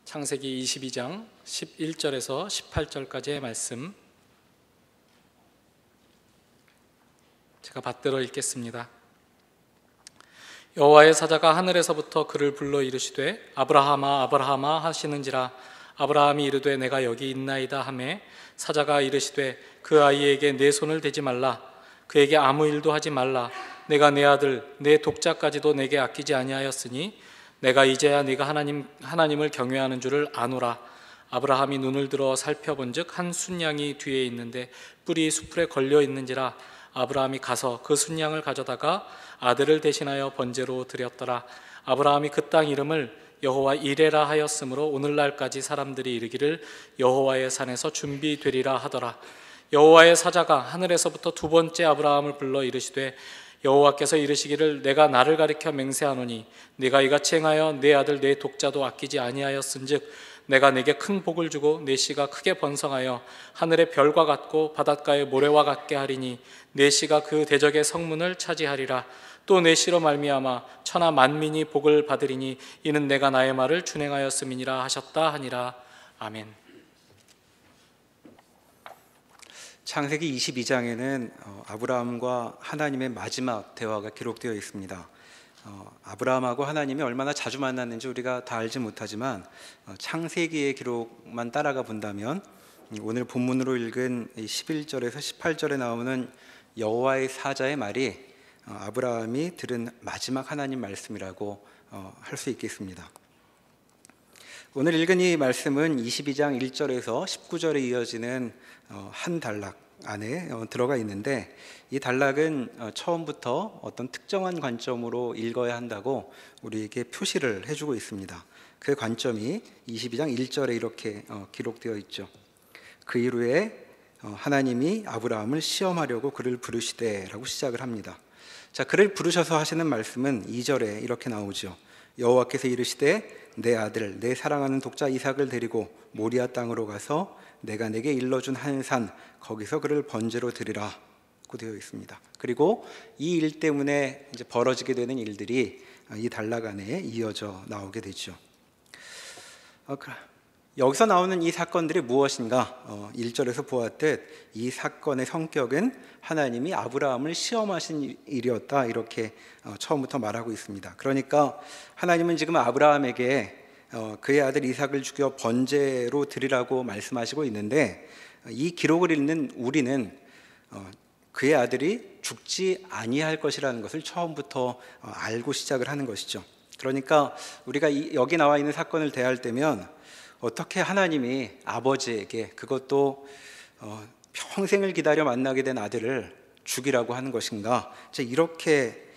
창세기 22장 11절에서 18절까지의 말씀 제가 받들어 읽겠습니다. 여호와의 사자가 하늘에서부터 그를 불러 이르시되 아브라함아 아브라함아 하시는지라. 아브라함이 이르되 내가 여기 있나이다 하매 사자가 이르시되 그 아이에게 내 손을 대지 말라. 그에게 아무 일도 하지 말라. 내가 내 아들 내 독자까지도 내게 아끼지 아니하였으니 내가 이제야 네가 하나님을 경외하는 줄을 아노라. 아브라함이 눈을 들어 살펴본즉 한 순양이 뒤에 있는데 뿔이 수풀에 걸려 있는지라. 아브라함이 가서 그 순양을 가져다가 아들을 대신하여 번제로 드렸더라. 아브라함이 그 땅 이름을 여호와 이레라 하였으므로 오늘날까지 사람들이 이르기를 여호와의 산에서 준비되리라 하더라. 여호와의 사자가 하늘에서부터 두 번째 아브라함을 불러 이르시되 여호와께서 이르시기를 내가 나를 가리켜 맹세하노니 네가 이같이 행하여 내 아들 내 독자도 아끼지 아니하였은즉 내가 내게 큰 복을 주고 내 씨가 크게 번성하여 하늘의 별과 같고 바닷가의 모래와 같게 하리니 내 씨가 그 대적의 성문을 차지하리라. 또 내 씨로 말미암아 천하 만민이 복을 받으리니 이는 내가 나의 말을 준행하였음이니라 하셨다 하니라. 아멘. 창세기 22장에는 아브라함과 하나님의 마지막 대화가 기록되어 있습니다. 아브라함하고 하나님이 얼마나 자주 만났는지 우리가 다 알지 못하지만 창세기의 기록만 따라가 본다면 오늘 본문으로 읽은 11절에서 18절에 나오는 여호와의 사자의 말이 아브라함이 들은 마지막 하나님 말씀이라고 할 수 있겠습니다. 오늘 읽은 이 말씀은 22장 1절에서 19절에 이어지는 한 단락 안에 들어가 있는데, 이 단락은 처음부터 어떤 특정한 관점으로 읽어야 한다고 우리에게 표시를 해주고 있습니다. 그 관점이 22장 1절에 이렇게 기록되어 있죠. 그 이후에 하나님이 아브라함을 시험하려고 그를 부르시되 라고 시작을 합니다. 자, 그를 부르셔서 하시는 말씀은 2절에 이렇게 나오죠. 여호와께서 이르시되 내 아들 내 사랑하는 독자 이삭을 데리고 모리아 땅으로 가서 내가 내게 일러준 한 산 거기서 그를 번제로 드리라 고 되어 있습니다. 그리고 이 일 때문에 이제 벌어지게 되는 일들이 이 단락 안에 이어져 나오게 되죠. 여기서 나오는 이 사건들이 무엇인가? 1절에서 보았듯 이 사건의 성격은 하나님이 아브라함을 시험하신 일이었다, 이렇게 처음부터 말하고 있습니다. 그러니까 하나님은 지금 아브라함에게 그의 아들 이삭을 죽여 번제로 드리라고 말씀하시고 있는데, 이 기록을 읽는 우리는 그의 아들이 죽지 아니할 것이라는 것을 처음부터 알고 시작을 하는 것이죠. 그러니까 우리가 여기 나와 있는 사건을 대할 때면 어떻게 하나님이 아버지에게, 그것도 평생을 기다려 만나게 된 아들을 죽이라고 하는 것인가, 이렇게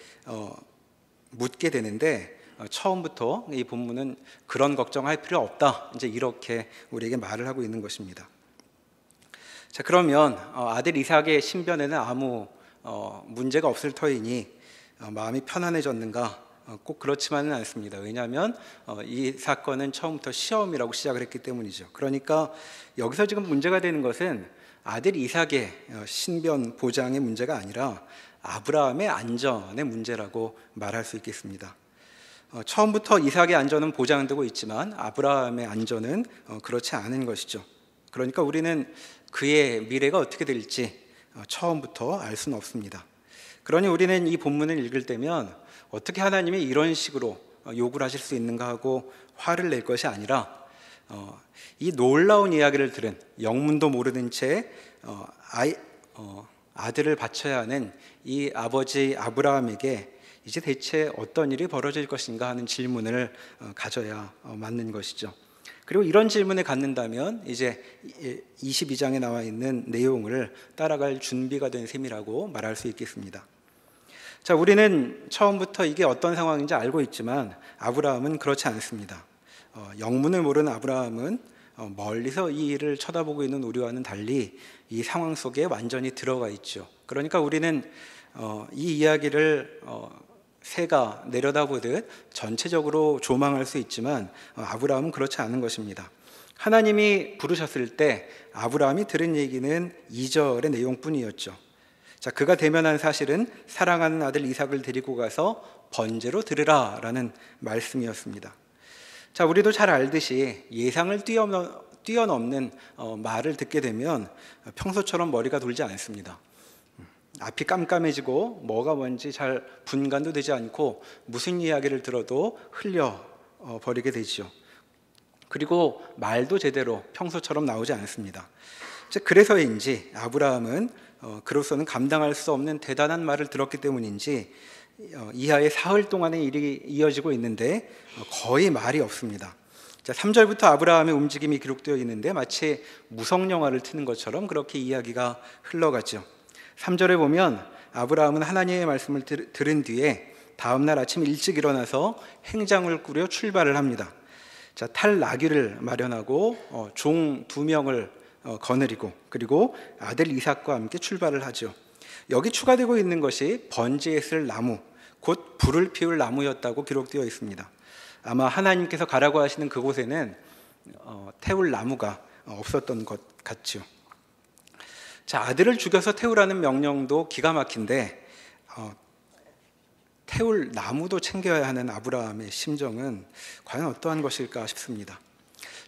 묻게 되는데, 처음부터 이 본문은 그런 걱정할 필요 없다, 이렇게 우리에게 말을 하고 있는 것입니다. 자, 그러면 아들 이삭의 신변에는 아무 문제가 없을 터이니 마음이 편안해졌는가? 꼭 그렇지만은 않습니다. 왜냐하면 이 사건은 처음부터 시험이라고 시작을 했기 때문이죠. 그러니까 여기서 지금 문제가 되는 것은 아들 이삭의 신변 보장의 문제가 아니라 아브라함의 안전의 문제라고 말할 수 있겠습니다. 처음부터 이삭의 안전은 보장되고 있지만 아브라함의 안전은 그렇지 않은 것이죠. 그러니까 우리는 그의 미래가 어떻게 될지 처음부터 알 수는 없습니다. 그러니 우리는 이 본문을 읽을 때면 어떻게 하나님이 이런 식으로 요구를 하실 수 있는가 하고 화를 낼 것이 아니라, 이 놀라운 이야기를 들은, 영문도 모르는 채 아들을 바쳐야 하는 이 아버지 아브라함에게 이제 대체 어떤 일이 벌어질 것인가 하는 질문을 가져야 맞는 것이죠. 그리고 이런 질문을 갖는다면 이제 22장에 나와 있는 내용을 따라갈 준비가 된 셈이라고 말할 수 있겠습니다. 자, 우리는 처음부터 이게 어떤 상황인지 알고 있지만 아브라함은 그렇지 않습니다. 영문을 모르는 아브라함은 멀리서 이 일을 쳐다보고 있는 우리와는 달리 이 상황 속에 완전히 들어가 있죠. 그러니까 우리는 이 이야기를 새가 내려다보듯 전체적으로 조망할 수 있지만 아브라함은 그렇지 않은 것입니다. 하나님이 부르셨을 때 아브라함이 들은 얘기는 2절의 내용뿐이었죠. 자, 그가 대면한 사실은 사랑하는 아들 이삭을 데리고 가서 번제로 드리라라는 말씀이었습니다. 자, 우리도 잘 알듯이 예상을 뛰어넘는 말을 듣게 되면 평소처럼 머리가 돌지 않습니다. 앞이 깜깜해지고 뭐가 뭔지 잘 분간도 되지 않고 무슨 이야기를 들어도 흘려 버리게 되죠. 그리고 말도 제대로 평소처럼 나오지 않습니다. 그래서인지 아브라함은 그로서는 감당할 수 없는 대단한 말을 들었기 때문인지 이하의 사흘 동안의 일이 이어지고 있는데 거의 말이 없습니다. 자, 3절부터 아브라함의 움직임이 기록되어 있는데 마치 무성 영화를 트는 것처럼 그렇게 이야기가 흘러가죠. 3절에 보면 아브라함은 하나님의 말씀을 들은 뒤에 다음 날 아침 일찍 일어나서 행장을 꾸려 출발을 합니다. 자, 탈 나귀를 마련하고 종 2명을 거느리고 그리고 아들 이삭과 함께 출발을 하죠. 여기 추가되고 있는 것이 번제에 쓸 나무, 곧 불을 피울 나무였다고 기록되어 있습니다. 아마 하나님께서 가라고 하시는 그곳에는 태울 나무가 없었던 것 같죠. 자, 아들을 죽여서 태우라는 명령도 기가 막힌데 태울 나무도 챙겨야 하는 아브라함의 심정은 과연 어떠한 것일까 싶습니다.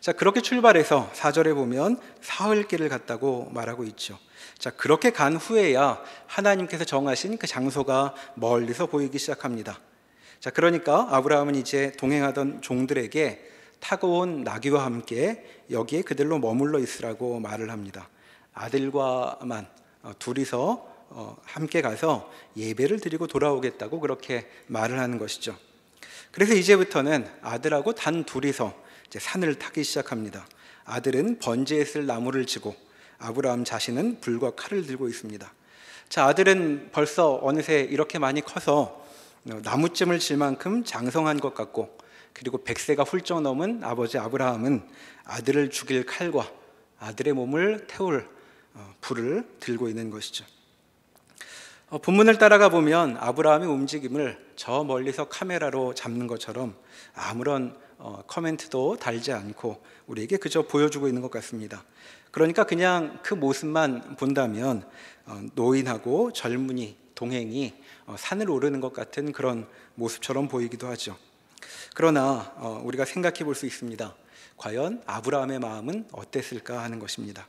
자, 그렇게 출발해서 4절에 보면 사흘길을 갔다고 말하고 있죠. 자, 그렇게 간 후에야 하나님께서 정하신 그 장소가 멀리서 보이기 시작합니다. 자, 그러니까 아브라함은 이제 동행하던 종들에게 타고 온 나귀와 함께 여기에 그들로 머물러 있으라고 말을 합니다. 아들과만 둘이서 함께 가서 예배를 드리고 돌아오겠다고 그렇게 말을 하는 것이죠. 그래서 이제부터는 아들하고 단 둘이서 이제 산을 타기 시작합니다. 아들은 번제에 쓸 나무를 지고 아브라함 자신은 불과 칼을 들고 있습니다. 자, 아들은 벌써 어느새 이렇게 많이 커서 나무쯤을 질 만큼 장성한 것 같고, 그리고 100세가 훌쩍 넘은 아버지 아브라함은 아들을 죽일 칼과 아들의 몸을 태울 불을 들고 있는 것이죠. 본문을 따라가 보면 아브라함의 움직임을 저 멀리서 카메라로 잡는 것처럼 아무런 코멘트도 달지 않고 우리에게 그저 보여주고 있는 것 같습니다. 그러니까 그냥 그 모습만 본다면 노인하고 젊은이 동행이 산을 오르는 것 같은 그런 모습처럼 보이기도 하죠. 그러나 우리가 생각해 볼 수 있습니다. 과연 아브라함의 마음은 어땠을까 하는 것입니다.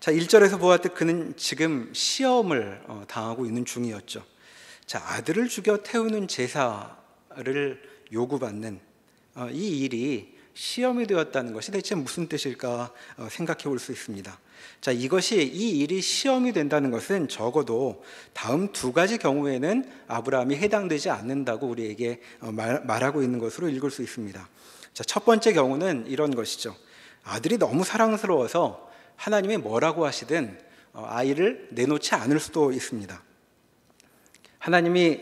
자, 1절에서 보았듯 그는 지금 시험을 당하고 있는 중이었죠. 자, 아들을 죽여 태우는 제사를 요구받는 이 일이 시험이 되었다는 것이 대체 무슨 뜻일까 생각해 볼 수 있습니다. 자, 이 일이 시험이 된다는 것은 적어도 다음 두 가지 경우에는 아브라함이 해당되지 않는다고 우리에게 말하고 있는 것으로 읽을 수 있습니다. 자, 첫 번째 경우는 이런 것이죠. 아들이 너무 사랑스러워서 하나님이 뭐라고 하시든 아이를 내놓지 않을 수도 있습니다. 하나님이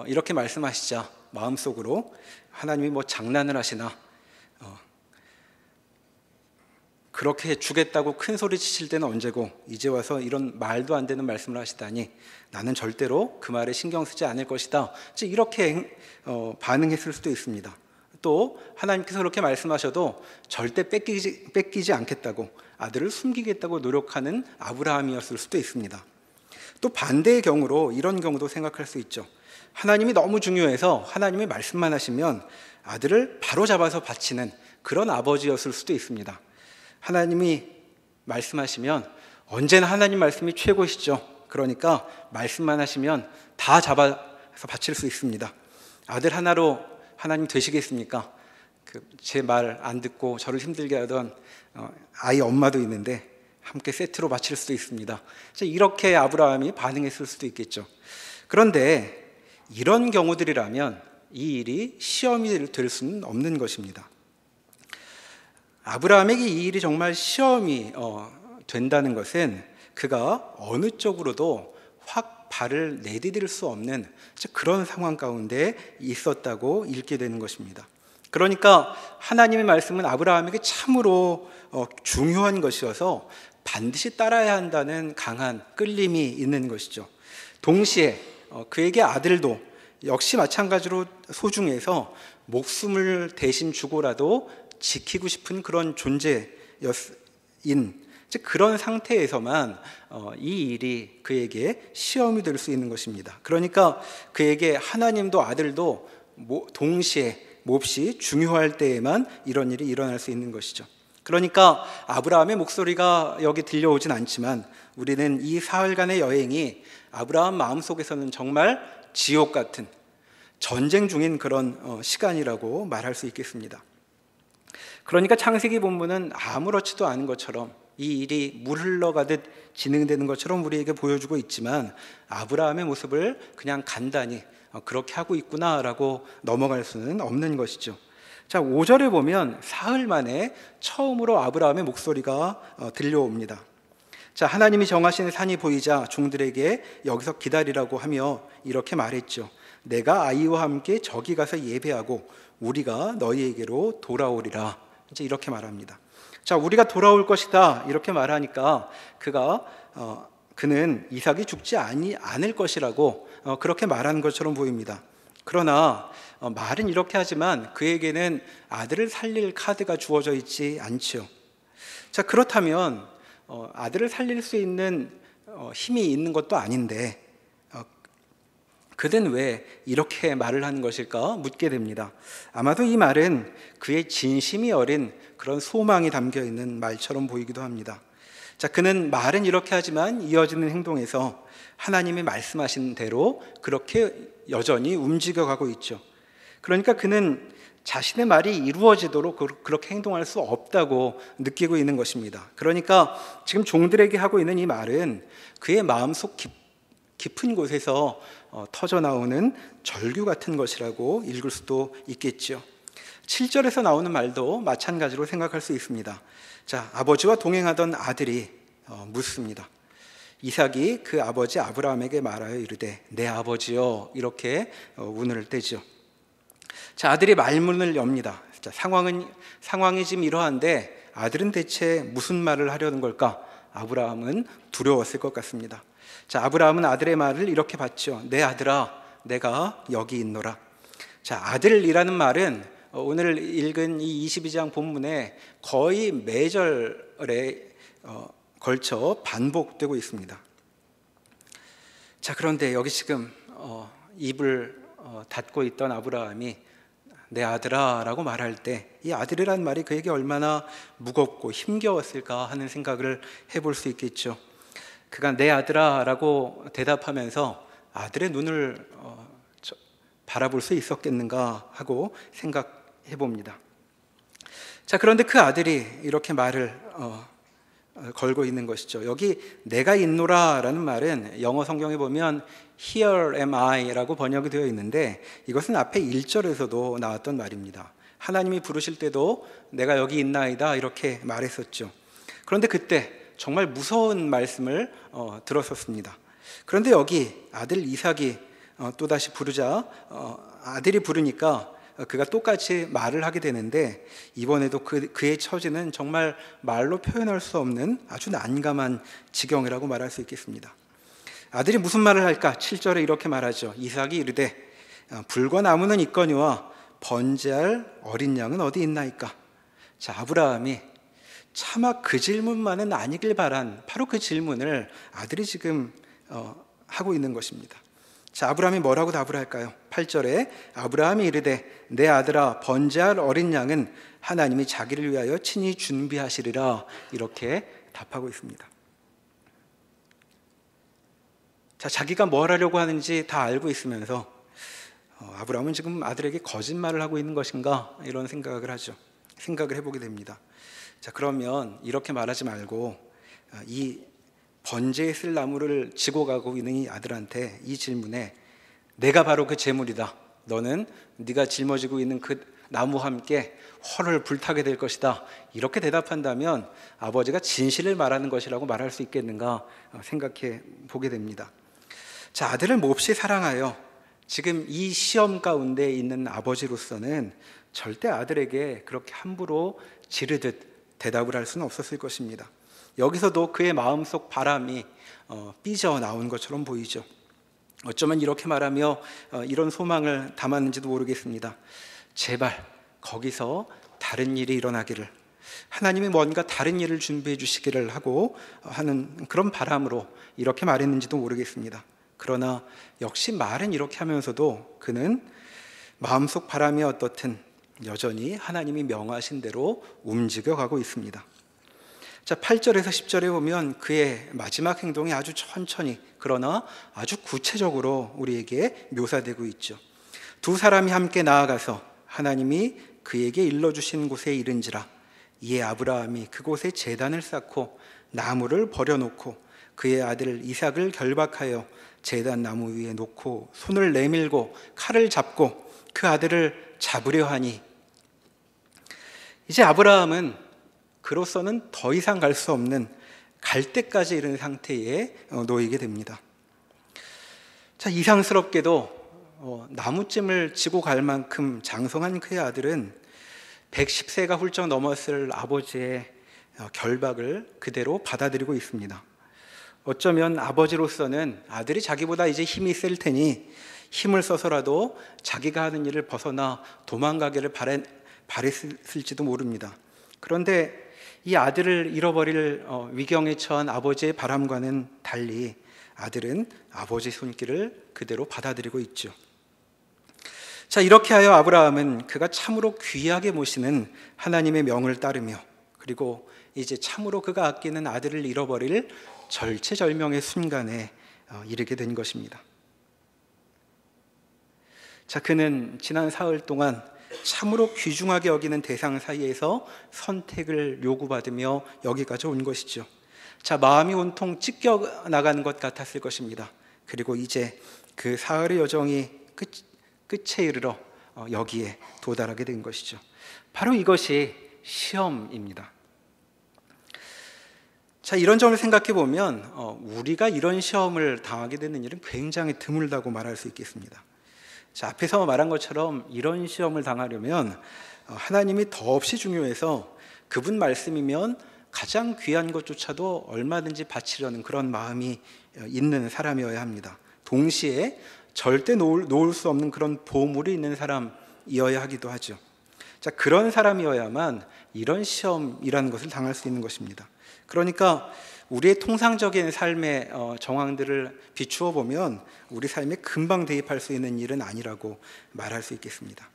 이렇게 말씀하시자 마음속으로 하나님이 뭐 장난을 하시나, 그렇게 주겠다고 큰 소리 치실 때는 언제고 이제 와서 이런 말도 안 되는 말씀을 하시다니 나는 절대로 그 말에 신경 쓰지 않을 것이다, 이렇게 반응했을 수도 있습니다. 또 하나님께서 그렇게 말씀하셔도 절대 뺏기지 않겠다고, 아들을 숨기겠다고 노력하는 아브라함이었을 수도 있습니다. 또 반대의 경우로 이런 경우도 생각할 수 있죠. 하나님이 너무 중요해서 하나님이 말씀만 하시면 아들을 바로 잡아서 바치는 그런 아버지였을 수도 있습니다. 하나님이 말씀하시면 언제나 하나님 말씀이 최고시죠. 그러니까 말씀만 하시면 다 잡아서 바칠 수 있습니다. 아들 하나로 하나님 되시겠습니까? 제 말 안 듣고 저를 힘들게 하던 아이 엄마도 있는데 함께 세트로 바칠 수도 있습니다. 이렇게 아브라함이 반응했을 수도 있겠죠. 그런데 이런 경우들이라면 이 일이 시험이 될 수는 없는 것입니다. 아브라함에게 이 일이 정말 시험이 된다는 것은 그가 어느 쪽으로도 확 발을 내디딜 수 없는 그런 상황 가운데 있었다고 읽게 되는 것입니다. 그러니까 하나님의 말씀은 아브라함에게 참으로 중요한 것이어서 반드시 따라야 한다는 강한 끌림이 있는 것이죠. 동시에 그에게 아들도 역시 마찬가지로 소중해서 목숨을 대신 주고라도 지키고 싶은 그런 존재인 그런 상태에서만 이 일이 그에게 시험이 될 수 있는 것입니다. 그러니까 그에게 하나님도 아들도 동시에 몹시 중요할 때에만 이런 일이 일어날 수 있는 것이죠. 그러니까 아브라함의 목소리가 여기 들려오진 않지만 우리는 이 사흘간의 여행이 아브라함 마음속에서는 정말 지옥 같은 전쟁 중인 그런 시간이라고 말할 수 있겠습니다. 그러니까 창세기 본문은 아무렇지도 않은 것처럼 이 일이 물 흘러가듯 진행되는 것처럼 우리에게 보여주고 있지만 아브라함의 모습을 그냥 간단히 그렇게 하고 있구나라고 넘어갈 수는 없는 것이죠. 자, 5절에 보면 사흘 만에 처음으로 아브라함의 목소리가 들려옵니다. 자, 하나님이 정하신 산이 보이자 종들에게 여기서 기다리라고 하며 이렇게 말했죠. 내가 아이와 함께 저기 가서 예배하고 우리가 너희에게로 돌아오리라. 이제 이렇게 말합니다. 자, 우리가 돌아올 것이다 이렇게 말하니까 그는 이삭이 죽지 않을 것이라고 그렇게 말하는 것처럼 보입니다. 그러나 말은 이렇게 하지만 그에게는 아들을 살릴 카드가 주어져 있지 않죠. 자, 그렇다면 아들을 살릴 수 있는 힘이 있는 것도 아닌데 그는 왜 이렇게 말을 하는 것일까 묻게 됩니다. 아마도 이 말은 그의 진심이 어린 그런 소망이 담겨 있는 말처럼 보이기도 합니다. 자, 그는 말은 이렇게 하지만 이어지는 행동에서 하나님이 말씀하신 대로 그렇게 여전히 움직여가고 있죠. 그러니까 그는 자신의 말이 이루어지도록 그렇게 행동할 수 없다고 느끼고 있는 것입니다. 그러니까 지금 종들에게 하고 있는 이 말은 그의 마음속 깊은 곳에서 터져 나오는 절규 같은 것이라고 읽을 수도 있겠죠. 7절에서 나오는 말도 마찬가지로 생각할 수 있습니다. 자, 아버지와 동행하던 아들이 묻습니다. 이삭이 그 아버지 아브라함에게 말하여 이르되 내 아버지여 이렇게 운을 떼죠. 자, 아들이 말문을 엽니다. 자, 상황이 지금 이러한데 아들은 대체 무슨 말을 하려는 걸까? 아브라함은 두려웠을 것 같습니다. 자, 아브라함은 아들의 말을 이렇게 받죠. 내 아들아, 내가 여기 있노라. 자, 아들이라는 말은 오늘 읽은 이 22장 본문에 거의 매절에 걸쳐 반복되고 있습니다. 자, 그런데 여기 지금 입을 닫고 있던 아브라함이 내 아들아 라고 말할 때 이 아들이라는 말이 그에게 얼마나 무겁고 힘겨웠을까 하는 생각을 해볼 수 있겠죠. 그가 내 아들아 라고 대답하면서 아들의 눈을 바라볼 수 있었겠는가 하고 생각해 봅니다. 자, 그런데 그 아들이 이렇게 말을 걸고 있는 것이죠. 여기 내가 있노라 라는 말은 영어 성경에 보면 Here am I 라고 번역이 되어 있는데 이것은 앞에 1절에서도 나왔던 말입니다. 하나님이 부르실 때도 내가 여기 있나이다 이렇게 말했었죠. 그런데 그때 정말 무서운 말씀을 들었었습니다. 그런데 여기 아들 이삭이 또다시 부르자 아들이 부르니까 그가 똑같이 말을 하게 되는데 이번에도 그의 처지는 정말 말로 표현할 수 없는 아주 난감한 지경이라고 말할 수 있겠습니다. 아들이 무슨 말을 할까? 7절에 이렇게 말하죠. 이삭이 이르되 불과 나무는 있거니와 번제할 어린 양은 어디 있나이까? 자, 아브라함이 차마 그 질문만은 아니길 바란 바로 그 질문을 아들이 지금 하고 있는 것입니다. 자, 아브라함이 뭐라고 답을 할까요? 8절에 아브라함이 이르되 내 아들아 번제할 어린 양은 하나님이 자기를 위하여 친히 준비하시리라 이렇게 답하고 있습니다. 자, 자기가 뭘 하려고 하는지 다 알고 있으면서 아브라함은 지금 아들에게 거짓말을 하고 있는 것인가 이런 생각을 해보게 됩니다. 자, 그러면 이렇게 말하지 말고 이 번제에 쓸 나무를 지고 가고 있는 이 아들한테 이 질문에 내가 바로 그 제물이다. 너는 네가 짊어지고 있는 그 나무와 함께 화를 불타게 될 것이다. 이렇게 대답한다면 아버지가 진실을 말하는 것이라고 말할 수 있겠는가 생각해 보게 됩니다. 자, 아들을 몹시 사랑하여 지금 이 시험 가운데 있는 아버지로서는 절대 아들에게 그렇게 함부로 지르듯 대답을 할 수는 없었을 것입니다. 여기서도 그의 마음속 바람이 삐져나온 것처럼 보이죠. 어쩌면 이렇게 말하며 이런 소망을 담았는지도 모르겠습니다. 제발 거기서 다른 일이 일어나기를, 하나님이 뭔가 다른 일을 준비해 주시기를 하고 하는 그런 바람으로 이렇게 말했는지도 모르겠습니다. 그러나 역시 말은 이렇게 하면서도 그는 마음속 바람이 어떻든 여전히 하나님이 명하신 대로 움직여가고 있습니다. 자, 8절에서 10절에 보면 그의 마지막 행동이 아주 천천히 그러나 아주 구체적으로 우리에게 묘사되고 있죠. 두 사람이 함께 나아가서 하나님이 그에게 일러주신 곳에 이른지라. 이에 아브라함이 그곳에 제단을 쌓고 나무를 버려놓고 그의 아들 이삭을 결박하여 제단 나무 위에 놓고 손을 내밀고 칼을 잡고 그 아들을 잡으려 하니, 이제 아브라함은 그로서는 더 이상 갈 수 없는 갈 때까지 이른 상태에 놓이게 됩니다. 자, 이상스럽게도 나무찜을 지고 갈 만큼 장성한 그의 아들은 110세가 훌쩍 넘었을 아버지의 결박을 그대로 받아들이고 있습니다. 어쩌면 아버지로서는 아들이 자기보다 이제 힘이 셀 테니 힘을 써서라도 자기가 하는 일을 벗어나 도망가기를 바랬을지도 모릅니다. 그런데 이 아들을 잃어버릴 위경에 처한 아버지의 바람과는 달리 아들은 아버지 손길을 그대로 받아들이고 있죠. 자, 이렇게 하여 아브라함은 그가 참으로 귀하게 모시는 하나님의 명을 따르며, 그리고 이제 참으로 그가 아끼는 아들을 잃어버릴 절체절명의 순간에 이르게 된 것입니다. 자, 그는 지난 사흘 동안 참으로 귀중하게 여기는 대상 사이에서 선택을 요구받으며 여기까지 온 것이죠. 자, 마음이 온통 찢겨 나가는 것 같았을 것입니다. 그리고 이제 그 사흘의 여정이 끝에 이르러 여기에 도달하게 된 것이죠. 바로 이것이 시험입니다. 자, 이런 점을 생각해 보면 우리가 이런 시험을 당하게 되는 일은 굉장히 드물다고 말할 수 있겠습니다. 자, 앞에서 말한 것처럼 이런 시험을 당하려면 하나님이 더없이 중요해서 그분 말씀이면 가장 귀한 것조차도 얼마든지 바치려는 그런 마음이 있는 사람이어야 합니다. 동시에 절대 놓을 수 없는 그런 보물이 있는 사람이어야 하기도 하죠. 자, 그런 사람이어야만 이런 시험이라는 것을 당할 수 있는 것입니다. 그러니까 우리의 통상적인 삶의 정황들을 비추어 보면 우리 삶에 금방 대입할 수 있는 일은 아니라고 말할 수 있겠습니다.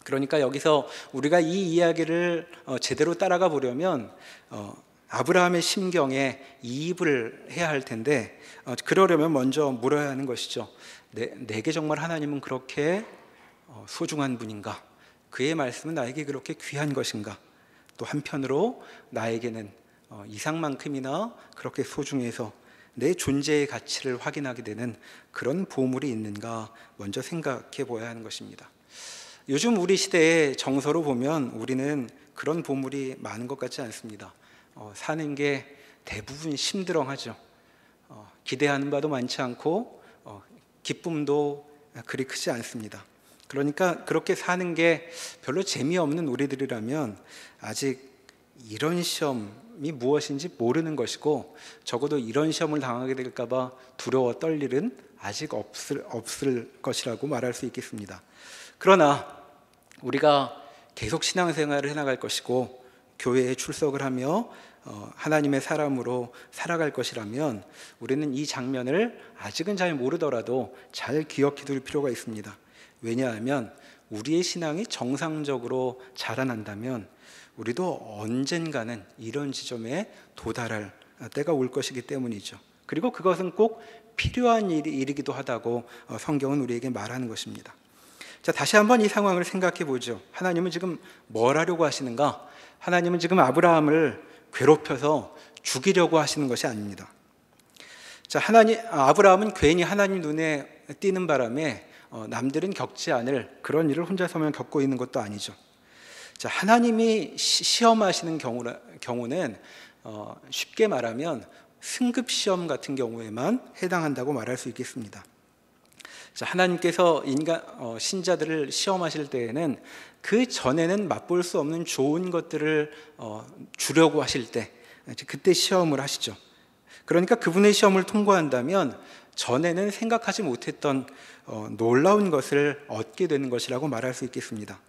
그러니까 여기서 우리가 이 이야기를 제대로 따라가 보려면 아브라함의 심경에 이입을 해야 할 텐데, 그러려면 먼저 물어야 하는 것이죠. 내게 정말 하나님은 그렇게 소중한 분인가? 그의 말씀은 나에게 그렇게 귀한 것인가? 또 한편으로 나에게는 이상만큼이나 그렇게 소중해서 내 존재의 가치를 확인하게 되는 그런 보물이 있는가 먼저 생각해 보아야 하는 것입니다. 요즘 우리 시대의 정서로 보면 우리는 그런 보물이 많은 것 같지 않습니다. 사는 게 대부분 심드렁하죠. 기대하는 바도 많지 않고 기쁨도 그리 크지 않습니다. 그러니까 그렇게 사는 게 별로 재미없는 우리들이라면 아직 이런 시험이 무엇인지 모르는 것이고, 적어도 이런 시험을 당하게 될까 봐 두려워 떨 일은 아직 없을 것이라고 말할 수 있겠습니다. 그러나 우리가 계속 신앙생활을 해나갈 것이고 교회에 출석을 하며 하나님의 사람으로 살아갈 것이라면 우리는 이 장면을 아직은 잘 모르더라도 잘 기억해 둘 필요가 있습니다. 왜냐하면 우리의 신앙이 정상적으로 자라난다면 우리도 언젠가는 이런 지점에 도달할 때가 올 것이기 때문이죠. 그리고 그것은 꼭 필요한 일이기도 하다고 성경은 우리에게 말하는 것입니다. 자, 다시 한번 이 상황을 생각해 보죠. 하나님은 지금 뭘 하려고 하시는가? 하나님은 지금 아브라함을 괴롭혀서 죽이려고 하시는 것이 아닙니다. 자, 아브라함은 괜히 하나님 눈에 띄는 바람에 남들은 겪지 않을 그런 일을 혼자서만 겪고 있는 것도 아니죠. 자, 하나님이 시험하시는 경우는 쉽게 말하면 승급 시험 같은 경우에만 해당한다고 말할 수 있겠습니다. 자, 하나님께서 신자들을 시험하실 때에는 그 전에는 맛볼 수 없는 좋은 것들을 주려고 하실 때, 그때 시험을 하시죠. 그러니까 그분의 시험을 통과한다면 전에는 생각하지 못했던 놀라운 것을 얻게 되는 것이라고 말할 수 있겠습니다.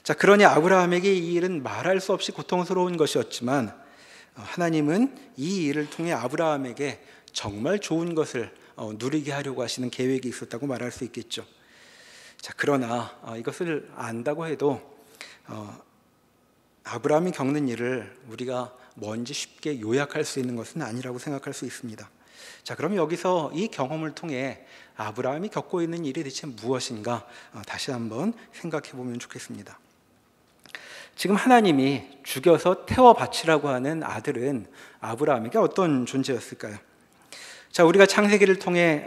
자, 그러니 아브라함에게 이 일은 말할 수 없이 고통스러운 것이었지만 하나님은 이 일을 통해 아브라함에게 정말 좋은 것을 누리게 하려고 하시는 계획이 있었다고 말할 수 있겠죠. 자, 그러나 이것을 안다고 해도 아브라함이 겪는 일을 우리가 뭔지 쉽게 요약할 수 있는 것은 아니라고 생각할 수 있습니다. 자, 그럼 여기서 이 경험을 통해 아브라함이 겪고 있는 일이 대체 무엇인가 다시 한번 생각해 보면 좋겠습니다. 지금 하나님이 죽여서 태워 바치라고 하는 아들은 아브라함에게 어떤 존재였을까요? 자, 우리가 창세기를 통해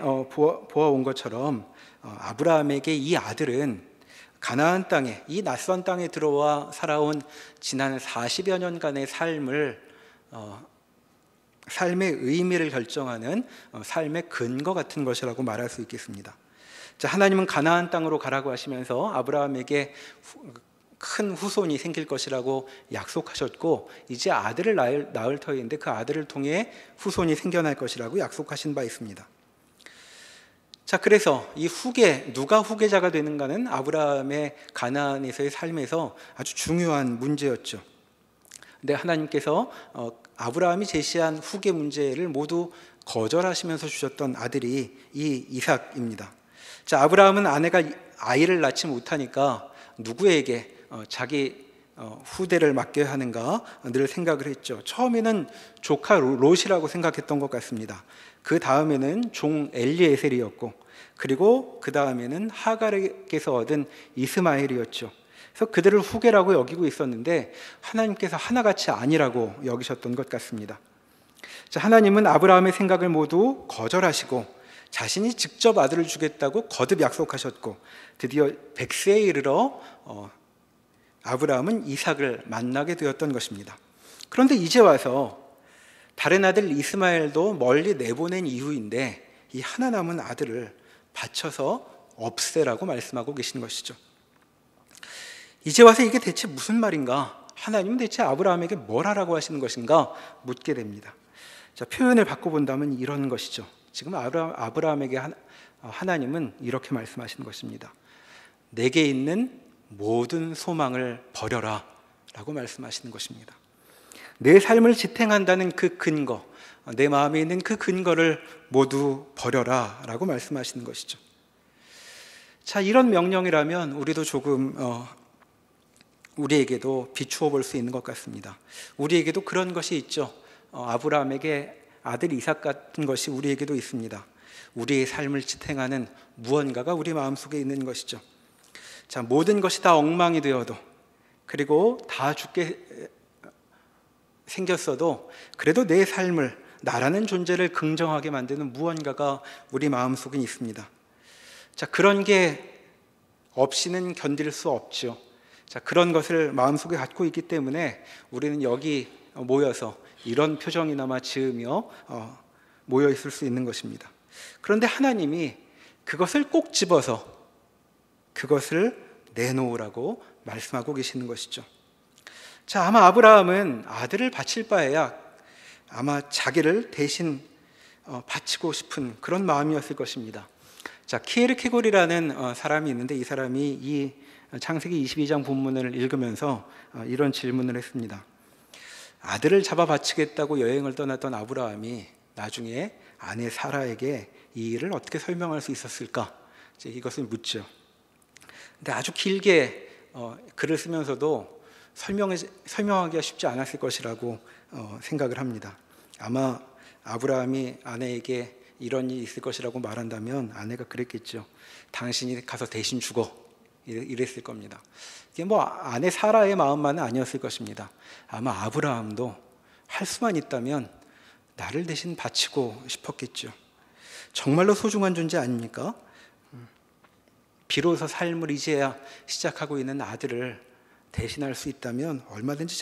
보아온 것처럼 아브라함에게 이 아들은 가나안 땅에, 이 낯선 땅에 들어와 살아온 지난 40여 년간의 삶의 의미를 결정하는 삶의 근거 같은 것이라고 말할 수 있겠습니다. 자, 하나님은 가나안 땅으로 가라고 하시면서 아브라함에게 큰 후손이 생길 것이라고 약속하셨고, 이제 아들을 낳을 터인데 그 아들을 통해 후손이 생겨날 것이라고 약속하신 바 있습니다. 자, 그래서 이 누가 후계자가 되는가는 아브라함의 가나안에서의 삶에서 아주 중요한 문제였죠. 근데 하나님께서 아브라함이 제시한 후계 문제를 모두 거절하시면서 주셨던 아들이 이 이삭입니다. 자, 아브라함은 아내가 아이를 낳지 못하니까 누구에게 자기 후대를 맡겨야 하는가 늘 생각을 했죠. 처음에는 조카 롯이라고 생각했던 것 같습니다. 그 다음에는 종 엘리에셀이었고, 그리고 그 다음에는 하갈에게서 얻은 이스마엘이었죠. 그래서 그들을 후계라고 여기고 있었는데 하나님께서 하나같이 아니라고 여기셨던 것 같습니다. 자, 하나님은 아브라함의 생각을 모두 거절하시고 자신이 직접 아들을 주겠다고 거듭 약속하셨고, 드디어 100세에 이르러 아브라함은 이삭을 만나게 되었던 것입니다. 그런데 이제 와서 다른 아들 이스마엘도 멀리 내보낸 이후인데 이 하나 남은 아들을 바쳐서 없애라고 말씀하고 계시는 것이죠. 이제 와서 이게 대체 무슨 말인가? 하나님은 대체 아브라함에게 뭘 하라고 하시는 것인가? 묻게 됩니다. 자, 표현을 바꿔본다면 이런 것이죠. 지금 아브라함에게 하나님은 이렇게 말씀하시는 것입니다. 내게 있는 모든 소망을 버려라 라고 말씀하시는 것입니다. 내 삶을 지탱한다는 그 근거, 내 마음에 있는 그 근거를 모두 버려라 라고 말씀하시는 것이죠. 자, 이런 명령이라면 우리도 조금 우리에게도 비추어 볼 수 있는 것 같습니다. 우리에게도 그런 것이 있죠. 아브라함에게 아들 이삭 같은 것이 우리에게도 있습니다. 우리의 삶을 지탱하는 무언가가 우리 마음속에 있는 것이죠. 자, 모든 것이 다 엉망이 되어도, 그리고 다 죽게 생겼어도 그래도 내 삶을, 나라는 존재를 긍정하게 만드는 무언가가 우리 마음속에 있습니다. 자, 그런 게 없이는 견딜 수 없죠. 자, 그런 것을 마음속에 갖고 있기 때문에 우리는 여기 모여서 이런 표정이나마 지으며 모여 있을 수 있는 것입니다. 그런데 하나님이 그것을 꼭 집어서 그것을 내놓으라고 말씀하고 계시는 것이죠. 자, 아마 아브라함은 아들을 바칠 바에야 아마 자기를 대신 바치고 싶은 그런 마음이었을 것입니다. 자, 키에르케골이라는 사람이 있는데 이 사람이 이 창세기 22장 본문을 읽으면서 이런 질문을 했습니다. 아들을 잡아 바치겠다고 여행을 떠났던 아브라함이 나중에 아내 사라에게 이 일을 어떻게 설명할 수 있었을까? 이것을 묻죠. 근데 아주 길게 글을 쓰면서도 설명하기가 쉽지 않았을 것이라고 생각을 합니다. 아마 아브라함이 아내에게 이런 일이 있을 것이라고 말한다면 아내가 그랬겠죠. 당신이 가서 대신 죽어. 이랬을 겁니다. 이게 뭐 아내 사라의 마음만은 아니었을 것입니다. 아마 아브라함도 할 수만 있다면 나를 대신 바치고 싶었겠죠. 정말로 소중한 존재 아닙니까? 비로소 삶을 이제야 시작하고 있는 아들을 대신할 수 있다면 얼마든지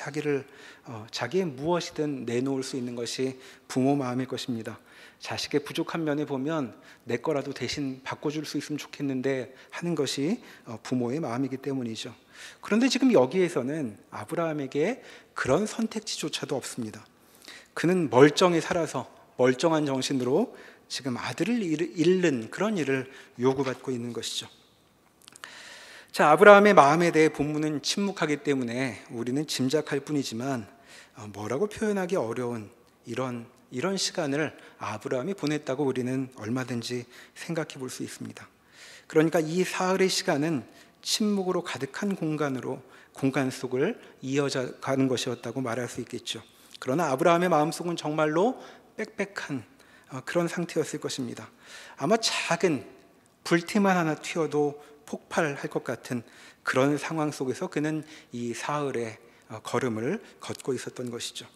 자기의 무엇이든 내놓을 수 있는 것이 부모 마음일 것입니다. 자식의 부족한 면에 보면 내 거라도 대신 바꿔줄 수 있으면 좋겠는데 하는 것이 부모의 마음이기 때문이죠. 그런데 지금 여기에서는 아브라함에게 그런 선택지조차도 없습니다. 그는 멀쩡히 살아서 멀쩡한 정신으로 지금 아들을 잃는 그런 일을 요구받고 있는 것이죠. 자, 아브라함의 마음에 대해 본문은 침묵하기 때문에 우리는 짐작할 뿐이지만 뭐라고 표현하기 어려운 이런 시간을 아브라함이 보냈다고 우리는 얼마든지 생각해 볼 수 있습니다. 그러니까 이 사흘의 시간은 침묵으로 가득한 공간으로 공간 속을 이어져 가는 것이었다고 말할 수 있겠죠. 그러나 아브라함의 마음속은 정말로 빽빽한 그런 상태였을 것입니다. 아마 작은 불티만 하나 튀어도 폭발할 것 같은 그런 상황 속에서 그는 이 사흘의 걸음을 걷고 있었던 것이죠.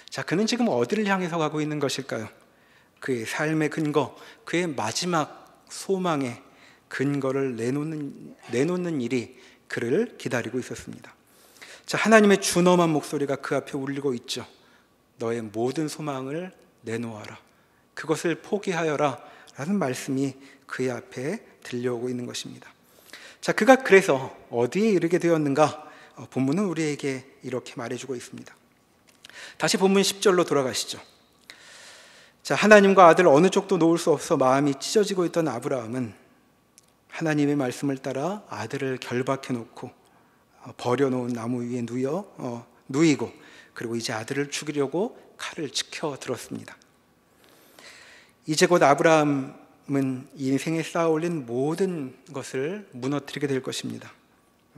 자, 그는 지금 어디를 향해서 가고 있는 것일까요? 그의 삶의 근거, 그의 마지막 소망의 근거를 내놓는 일이 그를 기다리고 있었습니다. 자, 하나님의 준엄한 목소리가 그 앞에 울리고 있죠. 너의 모든 소망을 내놓아라. 그것을 포기하여라. 라는 말씀이 그의 앞에 들려오고 있는 것입니다. 자, 그가 그래서 어디에 이르게 되었는가? 본문은 우리에게 이렇게 말해주고 있습니다. 다시 본문 10절로 돌아가시죠. 자, 하나님과 아들 어느 쪽도 놓을 수 없어 마음이 찢어지고 있던 아브라함은 하나님의 말씀을 따라 아들을 결박해 놓고 버려놓은 나무 위에 누이고 그리고 이제 아들을 죽이려고 칼을 지켜 들었습니다. 이제 곧 아브라함은 인생에 쌓아올린 모든 것을 무너뜨리게 될 것입니다.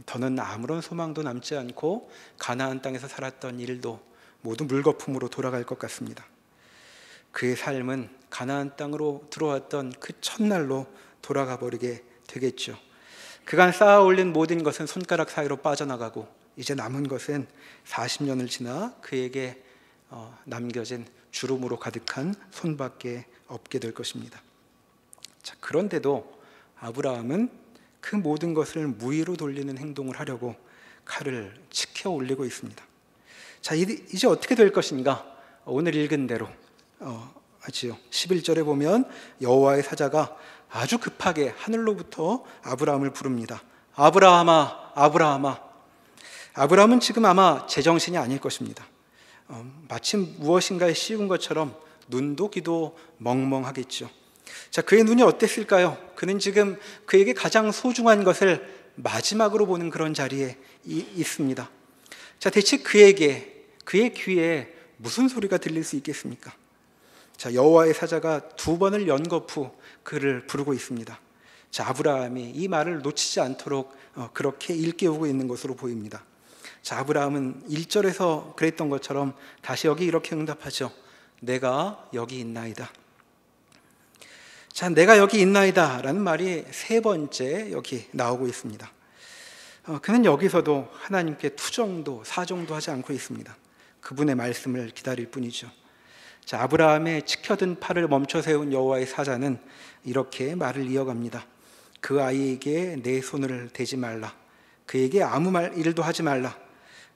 더는 아무런 소망도 남지 않고 가나안 땅에서 살았던 일도 모두 물거품으로 돌아갈 것 같습니다. 그의 삶은 가나안 땅으로 들어왔던 그 첫날로 돌아가 버리게 되겠죠. 그간 쌓아올린 모든 것은 손가락 사이로 빠져나가고 이제 남은 것은 40년을 지나 그에게 남겨진 주름으로 가득한 손밖에 없게 될 것입니다. 자, 그런데도 아브라함은 그 모든 것을 무의로 돌리는 행동을 하려고 칼을 치켜 올리고 있습니다. 자, 이제 어떻게 될 것인가? 오늘 읽은 대로 하지요. 11절에 보면 여호와의 사자가 아주 급하게 하늘로부터 아브라함을 부릅니다. 아브라함아, 아브라함아. 아브라함은 지금 아마 제정신이 아닐 것입니다. 마침 무엇인가에 씌운 것처럼 눈도 귀도 멍멍하겠죠. 자, 그의 눈이 어땠을까요? 그는 지금 그에게 가장 소중한 것을 마지막으로 보는 그런 자리에 있습니다. 자, 대체 그의 귀에 무슨 소리가 들릴 수 있겠습니까? 자, 여호와의 사자가 2번을 연거푸 그를 부르고 있습니다. 자, 아브라함이 이 말을 놓치지 않도록 그렇게 일깨우고 있는 것으로 보입니다. 자, 아브라함은 1절에서 그랬던 것처럼 다시 여기 이렇게 응답하죠. 내가 여기 있나이다. 자, 내가 여기 있나이다 라는 말이 3번째 여기 나오고 있습니다. 그는 여기서도 하나님께 투정도 사정도 하지 않고 있습니다. 그분의 말씀을 기다릴 뿐이죠. 자, 아브라함의 치켜든 팔을 멈춰 세운 여호와의 사자는 이렇게 말을 이어갑니다. 그 아이에게 내 손을 대지 말라. 그에게 아무 일도 하지 말라.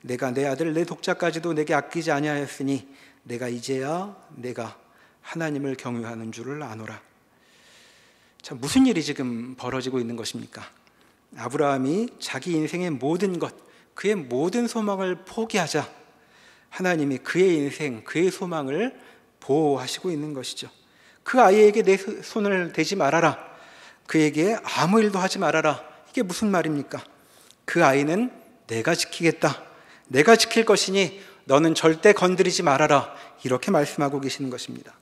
내가 내 아들 내 독자까지도 내게 아끼지 아니하였으니 내가 이제야 내가 하나님을 경유하는 줄을 아노라. 자, 무슨 일이 지금 벌어지고 있는 것입니까? 아브라함이 자기 인생의 모든 것, 그의 모든 소망을 포기하자 하나님이 그의 인생, 그의 소망을 보호하시고 있는 것이죠. 그 아이에게 내 손을 대지 말아라. 그에게 아무 일도 하지 말아라. 이게 무슨 말입니까? 그 아이는 내가 지키겠다. 내가 지킬 것이니 너는 절대 건드리지 말아라. 이렇게 말씀하고 계시는 것입니다.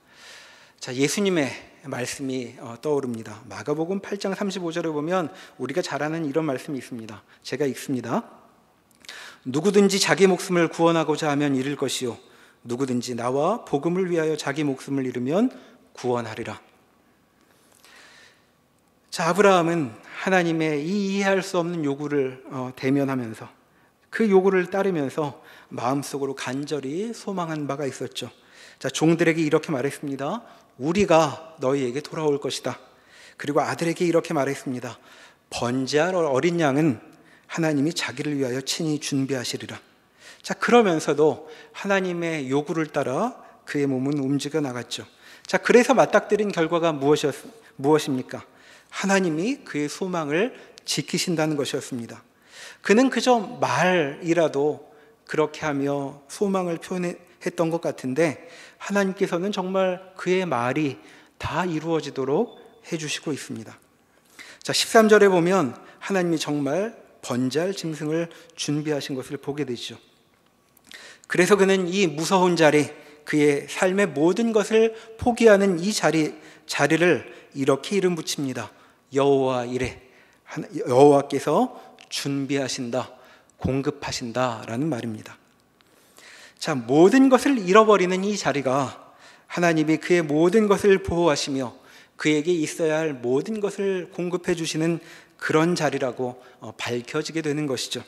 자, 예수님의 말씀이 떠오릅니다. 마가복음 8장 35절에 보면 우리가 잘 아는 이런 말씀이 있습니다. 제가 읽습니다. 누구든지 자기 목숨을 구원하고자 하면 잃을 것이요 누구든지 나와 복음을 위하여 자기 목숨을 잃으면 구원하리라. 자, 아브라함은 하나님의 이 이해할 수 없는 요구를 대면하면서 그 요구를 따르면서 마음속으로 간절히 소망한 바가 있었죠. 자, 종들에게 이렇게 말했습니다. 우리가 너희에게 돌아올 것이다. 그리고 아들에게 이렇게 말했습니다. 번제할 어린 양은 하나님이 자기를 위하여 친히 준비하시리라. 자, 그러면서도 하나님의 요구를 따라 그의 몸은 움직여 나갔죠. 자, 그래서 맞닥뜨린 결과가 무엇입니까? 하나님이 그의 소망을 지키신다는 것이었습니다. 그는 그저 말이라도 그렇게 하며 소망을 표현했던 것 같은데 하나님께서는 정말 그의 말이 다 이루어지도록 해주시고 있습니다. 자, 13절에 보면 하나님이 정말 번제할 짐승을 준비하신 것을 보게 되죠. 그래서 그는 이 무서운 자리, 그의 삶의 모든 것을 포기하는 이 자리를 이렇게 이름 붙입니다. 여호와 이레. 여호와께서 준비하신다. 공급하신다라는 말입니다. 자, 모든 것을 잃어버리는 이 자리가 하나님이 그의 모든 것을 보호하시며 그에게 있어야 할 모든 것을 공급해 주시는 그런 자리라고 밝혀지게 되는 것이죠.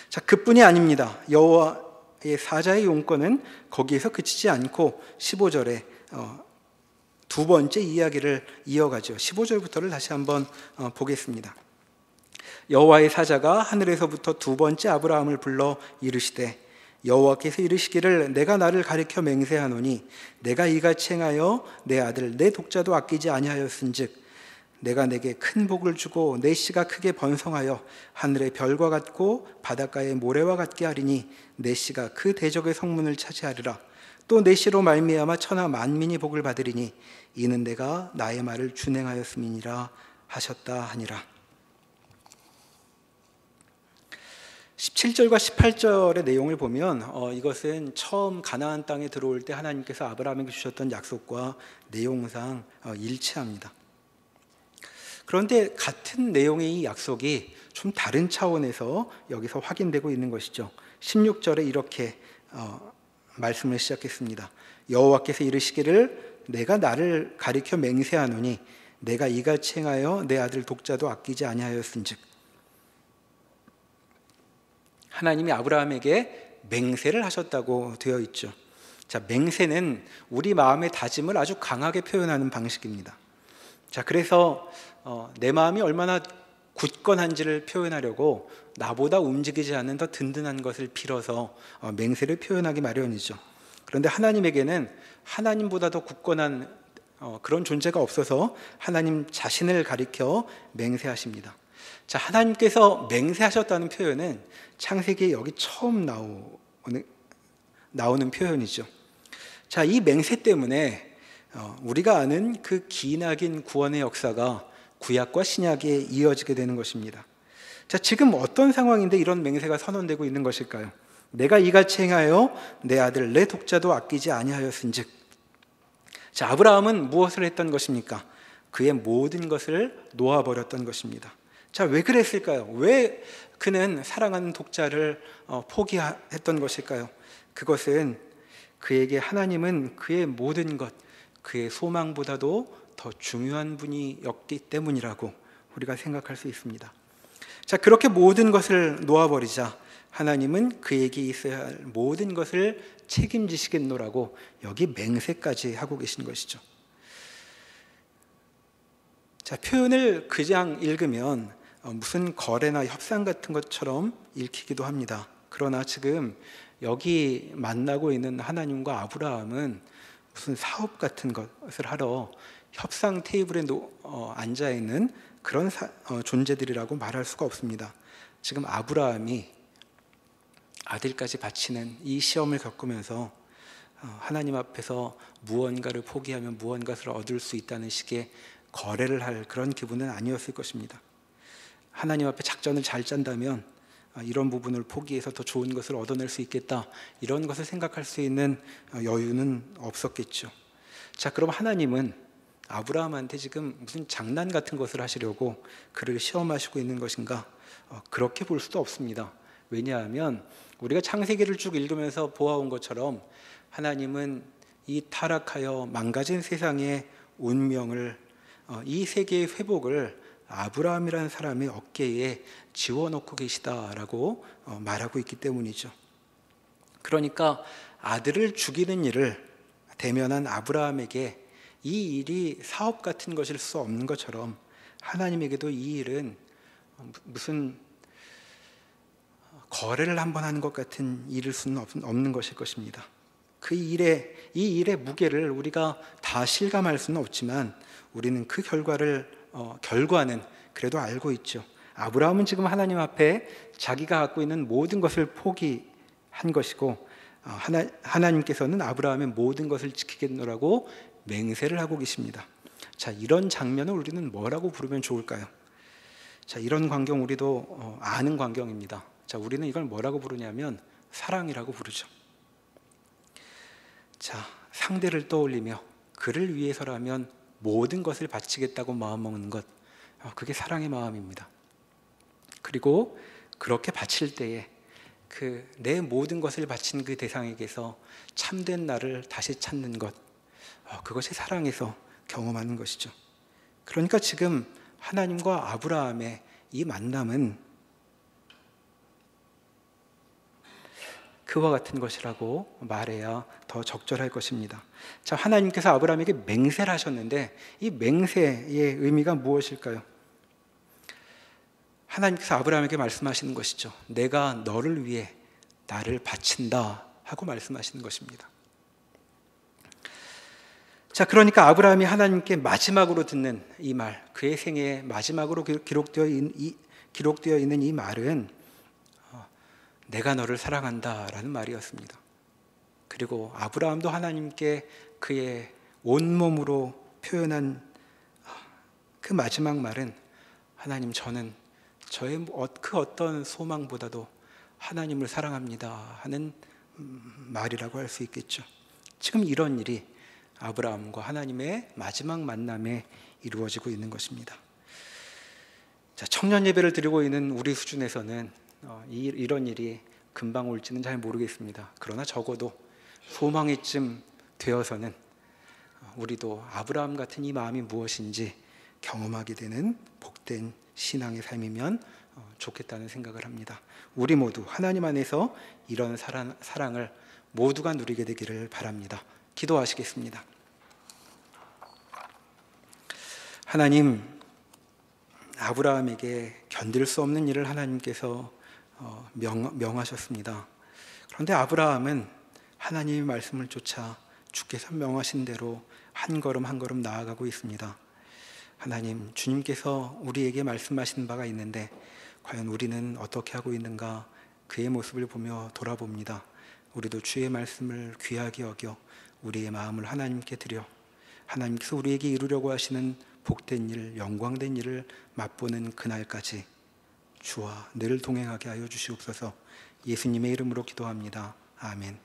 자, 그뿐이 아닙니다. 여호와의 사자의 용권은 거기에서 그치지 않고 15절에 두 번째 이야기를 이어가죠. 15절부터를 다시 한번 보겠습니다. 여호와의 사자가 하늘에서부터 두 번째 아브라함을 불러 이르시되 여호와께서 이르시기를 내가 나를 가리켜 맹세하노니 내가 이같이 행하여 내 아들 내 독자도 아끼지 아니하였은즉 내가 내게 큰 복을 주고 내 씨가 크게 번성하여 하늘의 별과 같고 바닷가의 모래와 같게 하리니 내 씨가 그 대적의 성문을 차지하리라. 또 내 씨로 말미암아 천하 만민이 복을 받으리니 이는 내가 나의 말을 준행하였음이니라 하셨다 하니라. 17절과 18절의 내용을 보면 이것은 처음 가나안 땅에 들어올 때 하나님께서 아브라함에게 주셨던 약속과 내용상 일치합니다. 그런데 같은 내용의 이 약속이 좀 다른 차원에서 여기서 확인되고 있는 것이죠. 16절에 이렇게 말씀을 시작했습니다. 여호와께서 이르시기를 내가 나를 가리켜 맹세하노니 내가 이같이 행하여 내 아들 독자도 아끼지 아니하였은즉 하나님이 아브라함에게 맹세를 하셨다고 되어 있죠. 자, 맹세는 우리 마음의 다짐을 아주 강하게 표현하는 방식입니다. 자, 그래서 내 마음이 얼마나 굳건한지를 표현하려고 나보다 움직이지 않는 더 든든한 것을 빌어서 맹세를 표현하기 마련이죠. 그런데 하나님에게는 하나님보다 더 굳건한 그런 존재가 없어서 하나님 자신을 가리켜 맹세하십니다. 자, 하나님께서 맹세하셨다는 표현은 창세기에 여기 처음 나오는 표현이죠. 자, 이 맹세 때문에 우리가 아는 그 기나긴 구원의 역사가 구약과 신약에 이어지게 되는 것입니다. 자, 지금 어떤 상황인데 이런 맹세가 선언되고 있는 것일까요? 내가 이같이 행하여 내 아들 내 독자도 아끼지 아니하였은즉. 자, 아브라함은 무엇을 했던 것입니까? 그의 모든 것을 놓아버렸던 것입니다. 자, 왜 그랬을까요? 왜 그는 사랑하는 독자를 포기했던 것일까요? 그것은 그에게 하나님은 그의 모든 것, 그의 소망보다도 더 중요한 분이었기 때문이라고 우리가 생각할 수 있습니다. 자, 그렇게 모든 것을 놓아버리자 하나님은 그에게 있어야 할 모든 것을 책임지시겠노라고 여기 맹세까지 하고 계신 것이죠. 자, 표현을 그냥 읽으면 무슨 거래나 협상 같은 것처럼 읽히기도 합니다. 그러나 지금 여기 만나고 있는 하나님과 아브라함은 무슨 사업 같은 것을 하러 협상 테이블에 앉아 있는 그런 존재들이라고 말할 수가 없습니다. 지금 아브라함이 아들까지 바치는 이 시험을 겪으면서 하나님 앞에서 무언가를 포기하면 무언가를 얻을 수 있다는 식의 거래를 할 그런 기분은 아니었을 것입니다. 하나님 앞에 작전을 잘 짠다면 이런 부분을 포기해서 더 좋은 것을 얻어낼 수 있겠다, 이런 것을 생각할 수 있는 여유는 없었겠죠. 자, 그럼 하나님은 아브라함한테 지금 무슨 장난 같은 것을 하시려고 그를 시험하시고 있는 것인가? 그렇게 볼 수도 없습니다. 왜냐하면 우리가 창세기를 쭉 읽으면서 보아온 것처럼 하나님은 이 타락하여 망가진 세상의 운명을, 이 세계의 회복을 아브라함이라는 사람의 어깨에 지워놓고 계시다라고 말하고 있기 때문이죠. 그러니까 아들을 죽이는 일을 대면한 아브라함에게 이 일이 사업 같은 것일 수 없는 것처럼 하나님에게도 이 일은 무슨 거래를 한번 하는 것 같은 일일 수는 없는 것일 것입니다. 이 일의 무게를 우리가 다 실감할 수는 없지만 우리는 그 결과는 그래도 알고 있죠. 아브라함은 지금 하나님 앞에 자기가 갖고 있는 모든 것을 포기한 것이고 하나님께서는 아브라함의 모든 것을 지키겠노라고 맹세를 하고 계십니다. 자, 이런 장면을 우리는 뭐라고 부르면 좋을까요? 자, 이런 광경 우리도 아는 광경입니다. 자, 우리는 이걸 뭐라고 부르냐면 사랑이라고 부르죠. 자, 상대를 떠올리며 그를 위해서라면 모든 것을 바치겠다고 마음먹는 것, 그게 사랑의 마음입니다. 그리고 그렇게 바칠 때에 그 내 모든 것을 바친 그 대상에게서 참된 나를 다시 찾는 것, 그것이 사랑에서 경험하는 것이죠. 그러니까 지금 하나님과 아브라함의 이 만남은 그와 같은 것이라고 말해야 더 적절할 것입니다. 자, 하나님께서 아브라함에게 맹세를 하셨는데 이 맹세의 의미가 무엇일까요? 하나님께서 아브라함에게 말씀하시는 것이죠. 내가 너를 위해 나를 바친다 하고 말씀하시는 것입니다. 자, 그러니까 아브라함이 하나님께 마지막으로 듣는 이 말, 그의 생애의 마지막으로 기록되어 있는 이 말은 내가 너를 사랑한다라는 말이었습니다. 그리고 아브라함도 하나님께 그의 온몸으로 표현한 그 마지막 말은 하나님, 저는 저의 그 어떤 소망보다도 하나님을 사랑합니다 하는 말이라고 할 수 있겠죠. 지금 이런 일이 아브라함과 하나님의 마지막 만남에 이루어지고 있는 것입니다. 자, 청년 예배를 드리고 있는 우리 수준에서는 이런 일이 금방 올지는 잘 모르겠습니다. 그러나 적어도 소망이쯤 되어서는 우리도 아브라함 같은 이 마음이 무엇인지 경험하게 되는 복된 신앙의 삶이면 좋겠다는 생각을 합니다. 우리 모두 하나님 안에서 이런 사랑을 모두가 누리게 되기를 바랍니다. 기도하시겠습니다. 하나님, 아브라함에게 견딜 수 없는 일을 하나님께서 명하셨습니다. 그런데 아브라함은 하나님의 말씀을 쫓아 주께서 명하신 대로 한 걸음 한 걸음 나아가고 있습니다. 하나님, 주님께서 우리에게 말씀하신 바가 있는데 과연 우리는 어떻게 하고 있는가, 그의 모습을 보며 돌아봅니다. 우리도 주의 말씀을 귀하게 여겨 우리의 마음을 하나님께 드려 하나님께서 우리에게 이루려고 하시는 복된 일, 영광된 일을 맛보는 그날까지 주와 늘 동행하게 하여 주시옵소서. 예수님의 이름으로 기도합니다. 아멘.